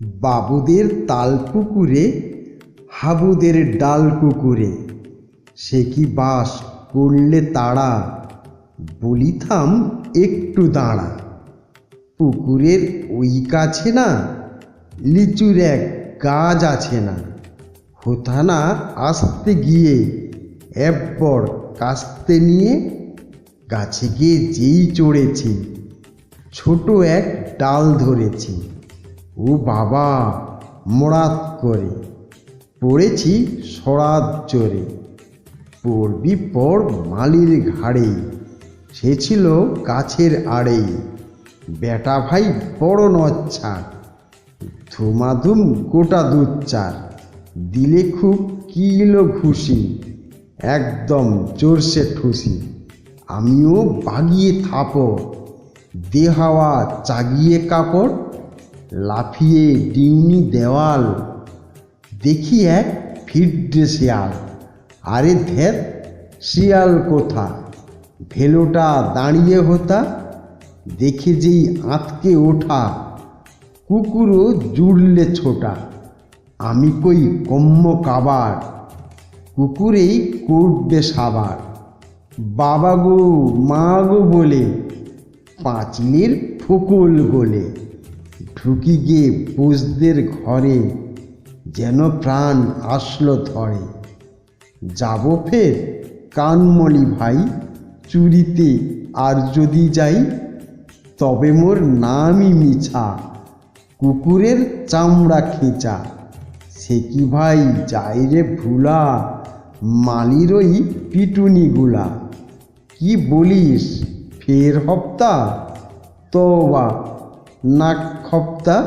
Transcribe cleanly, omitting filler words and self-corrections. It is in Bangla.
বাবুদের তাল পুকুরে হাবুদের ডাল কুকুরে, সে কি বাস করলে তারা, বলিথাম একটু দাঁড়া। পুকুরের ওই কাছে না লিচুর এক গাছ আছে না, হোথা না আসতে গিয়ে একবার কাস্তে নিয়ে গাছে গিয়ে যেই চড়েছি, ছোট এক ডাল ধরেছি। ও বাবা, মরাত করে পড়েছি সরাত জোরে। পড়বি পর মালির ঘাড়ে, সে ছিল গাছের আড়েই। বেটা ভাই বড় নচ্ছার, ধুমাধুম গোটা দুধ চার, দিলে খুব কিলো ঘুষি, একদম জোরসে ঠুসি। আমিও বাগিয়ে থাপড়, দে হাওয়া চাগিয়ে কাপড়, লাফিয়ে ডিউনি দেওয়াল, দেখি এক ফিরডে শিয়াল। আরে ধ্যাত, শিয়াল কোথা, ভেলোটা দাঁড়িয়ে হোতা, দেখে যেই আঁতকে ওঠা, কুকুরও জুড়লে ছোটা। আমি কই কম্ম কাবার, কুকুরেই করবে সাবার। বাবা গো মা গো বলে পাঁচিলের ফোকল গোলে, ঢুকি গিয়ে পোষদের ঘরে, যেন প্রাণ আসলো ধরে। যাব ফের কানমণি ভাই চুরিতে, আর যদি যাই তবে মোর নামই মিছা, কুকুরের চামড়া খেঁচা। সে কি ভাই যাই রে ভুলা, মালির ওই পিটুনিগুলা। কি বলিস ফের হপ্তা, তওবা নাক খপ্তা।